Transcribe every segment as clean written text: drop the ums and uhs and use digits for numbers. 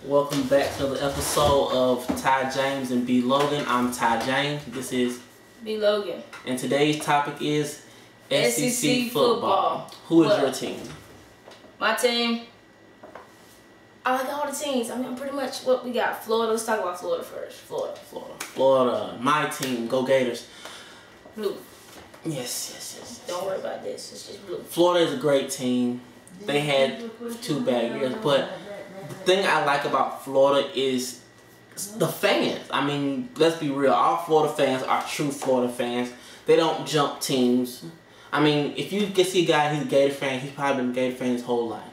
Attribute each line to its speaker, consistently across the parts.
Speaker 1: Welcome back to the episode of Ty James and B Logan. I'm Ty James. This is
Speaker 2: B Logan.
Speaker 1: And today's topic is SEC
Speaker 2: football.
Speaker 1: Who is your team?
Speaker 2: My team. I like all the teams. I mean, pretty much what we got. Florida. Let's talk about Florida first.
Speaker 1: Florida. My team. Go Gators.
Speaker 2: Blue.
Speaker 1: Yes.
Speaker 2: Don't worry about this. It's just blue.
Speaker 1: Florida is a great team. They had 2 bad years, but the thing I like about Florida is the fans. I mean, let's be real. All Florida fans are true Florida fans. They don't jump teams. I mean, if you can see a guy, he's a Gator fan, he's probably been a Gator fan his whole life.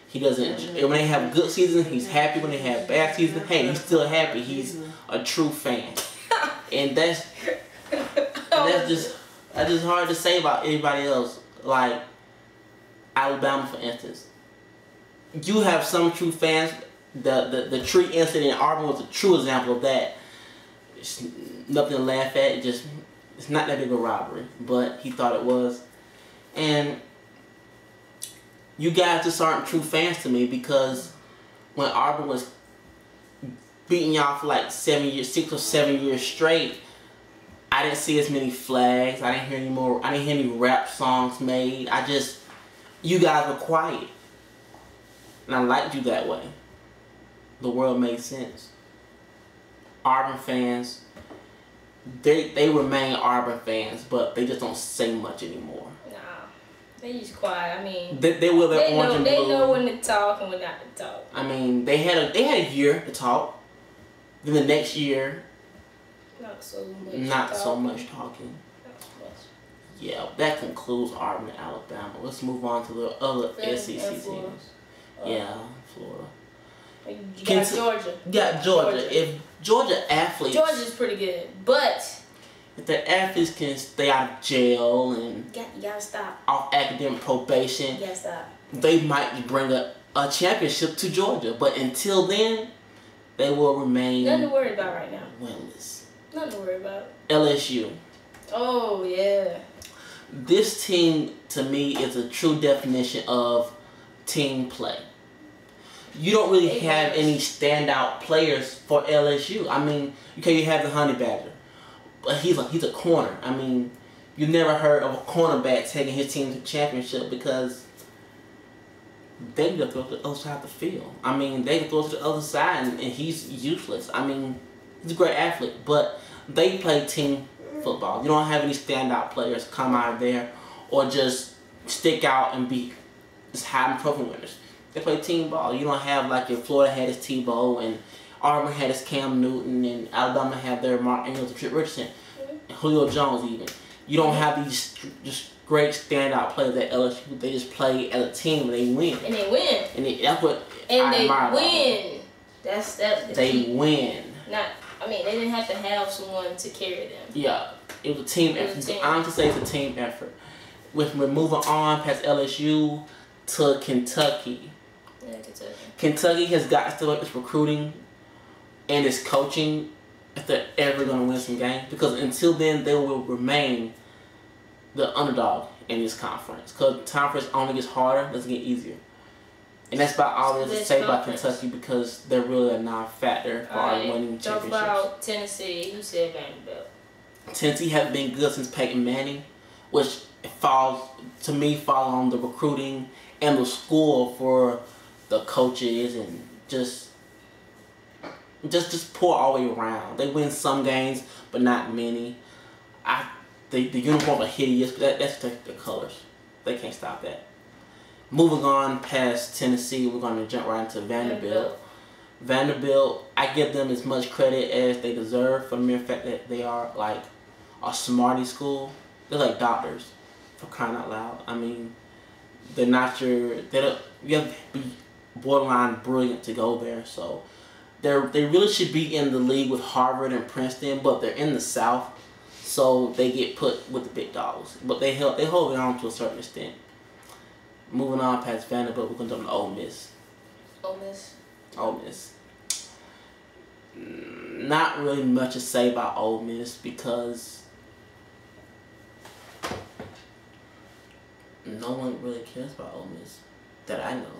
Speaker 1: He doesn't, when they have a good season, he's happy. When they have bad season, hey, he's still happy. He's a true fan. And that's just hard to say about anybody else. Like Alabama, for instance. You have some true fans. The tree incident in Auburn was a true example of that. It's nothing to laugh at. It's not that big a robbery, but he thought it was. And you guys just aren't true fans to me, because when Auburn was beating y'all for like 6 or 7 years straight, I didn't see as many flags. I didn't hear any rap songs made. You guys were quiet. And I liked you that way. The world made sense. Auburn fans, they remain Auburn fans, but they just don't say much anymore.
Speaker 2: Nah, they just quiet. I mean,
Speaker 1: they wear their orange and blue.
Speaker 2: They know when to talk and when not to talk.
Speaker 1: I mean, they had a year to talk. Then the next year, not so much talking. Yeah, that concludes Auburn and Alabama. Let's move on to the other SEC teams. Yeah, Florida.
Speaker 2: You got Georgia.
Speaker 1: You got Georgia. If Georgia athletes...
Speaker 2: Georgia's pretty good, but...
Speaker 1: If the athletes can stay out of jail and...
Speaker 2: You gotta stop.
Speaker 1: Off academic probation...
Speaker 2: You gotta stop.
Speaker 1: They might bring a championship to Georgia. But until then, they will remain...
Speaker 2: Nothing to worry about right now.
Speaker 1: Winless.
Speaker 2: Nothing to worry about.
Speaker 1: LSU.
Speaker 2: Oh, yeah.
Speaker 1: This team, to me, is a true definition of team play. You don't really have any standout players for LSU. I mean, you have the Honey Badger, but he's a corner. I mean, you never heard of a cornerback taking his team to the championship, because they can throw to the other side of the field. I mean, they can throw to the other side, and he's useless. I mean, he's a great athlete, but they play team football. You don't have any standout players come out of there or just stick out and be just Heisman Trophy winners. They play team ball. You don't have like if Florida had his Tebow and Auburn had his Cam Newton and Alabama had their Mark Ingram, Trent Richardson, and Julio Jones even. You don't have these just great standout players at LSU. They just play as a team and they win.
Speaker 2: And they win.
Speaker 1: And that's what
Speaker 2: I admire. Win. That's
Speaker 1: they key. Win.
Speaker 2: I mean, they didn't have to have someone to carry them.
Speaker 1: Yeah, it was a team effort. I honestly say it's a team effort. We're moving on past LSU to Kentucky.
Speaker 2: Yeah, Kentucky.
Speaker 1: Kentucky has got to step up its recruiting and its coaching if they're ever going to win some games. Because until then, they will remain the underdog in this conference. Because the conference only gets harder, doesn't get easier. And that's about all there's to say about Kentucky, because they're really a non-factor for winning championships.
Speaker 2: Talk about Tennessee. Who said Vanderbilt?
Speaker 1: Tennessee hasn't been good since Peyton Manning, which falls on the recruiting and the school for the coaches, and just poor all the way around. They win some games, but not many. The uniforms are hideous, but that's the colors. They can't stop that. Moving on past Tennessee, we're going to jump right into Vanderbilt. Vanderbilt, I give them as much credit as they deserve for the mere fact that they are like a smarty school. They're like doctors, for crying out loud. I mean, you have to be borderline brilliant to go there. So they really should be in the league with Harvard and Princeton, but they're in the South, so they get put with the big dogs. But they hold it on to a certain extent. Moving on past Vanderbilt, we're going to jump to Ole Miss. Ole Miss. Not really much to say about Ole Miss, because no one really cares about Ole Miss that I know.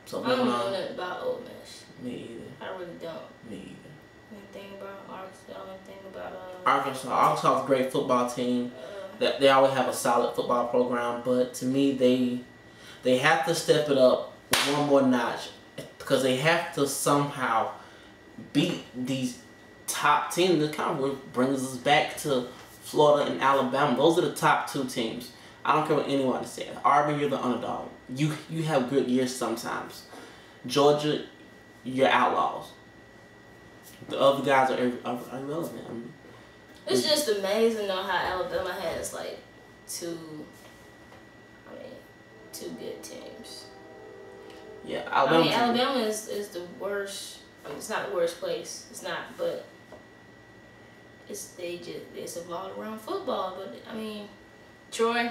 Speaker 1: So
Speaker 2: I don't know nothing about Ole Miss.
Speaker 1: Me either.
Speaker 2: I really don't.
Speaker 1: Me either.
Speaker 2: Anything about Arkansas? Anything about
Speaker 1: Arkansas? Arkansas is a great football team. That they always have a solid football program, but to me they have to step it up one more notch because they have to somehow beat these top teams. This kind of brings us back to Florida and Alabama. Those are the top two teams. I don't care what anyone says. Auburn, you're the underdog. You have good years sometimes. Georgia, you're outlaws. The other guys are irrelevant. I mean,
Speaker 2: it's just amazing though how Alabama has like two good teams.
Speaker 1: Yeah,
Speaker 2: Alabama is the worst. I mean, it's not the worst place. It's not, but it's a all around football. But I mean, Troy,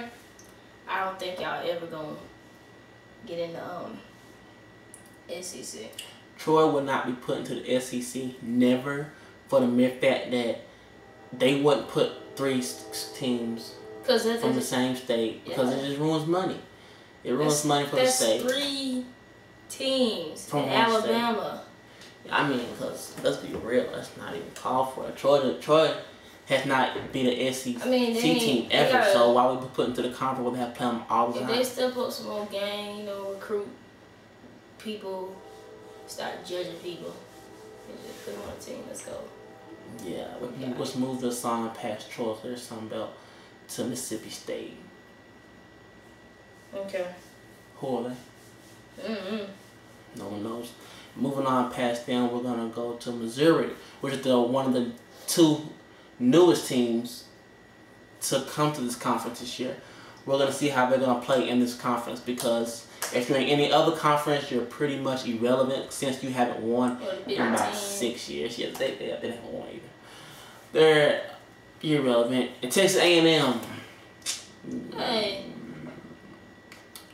Speaker 2: I don't think y'all ever gonna get in the SEC.
Speaker 1: Troy will not be put into the SEC, never, for the mere fact that they wouldn't put three teams from the same state because it just ruins money. It ruins money for the state.
Speaker 2: That's 3 teams from Alabama.
Speaker 1: State. I mean, because let's be real, that's not even called for it. Troy has not been an SEC team ever, so why would we put into the conference where they have played them all the time?
Speaker 2: If they step up some more game, recruit people, start judging people, and just put them on a team. Let's go.
Speaker 1: Yeah, let's move the song past Troy to the Sun Belt to Mississippi State.
Speaker 2: Okay.
Speaker 1: Who are they? No one knows. Moving on past them, we're gonna go to Missouri, which is one of the 2 newest teams to come to this conference this year. We're gonna see how they're gonna play in this conference because if you're in any other conference, you're pretty much irrelevant since you haven't won in about 6 years. Yeah, they haven't won either. They're irrelevant. And Texas A&M.
Speaker 2: Hey.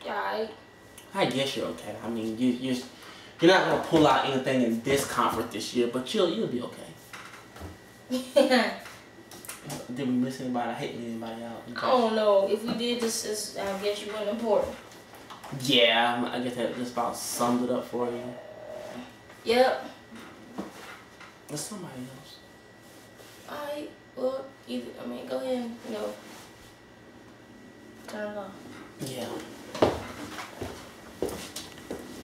Speaker 2: Yeah.
Speaker 1: I guess you're okay. I mean, you're not gonna pull out anything in this conference this year, but you'll be okay. Did we miss anybody? I hate leaving anybody out.
Speaker 2: I don't know. If we did this, I guess you weren't important.
Speaker 1: Yeah, I guess that just about sums it up for you.
Speaker 2: Yep.
Speaker 1: There's somebody else.
Speaker 2: Alright, well, go ahead and, turn it off.
Speaker 1: Yeah.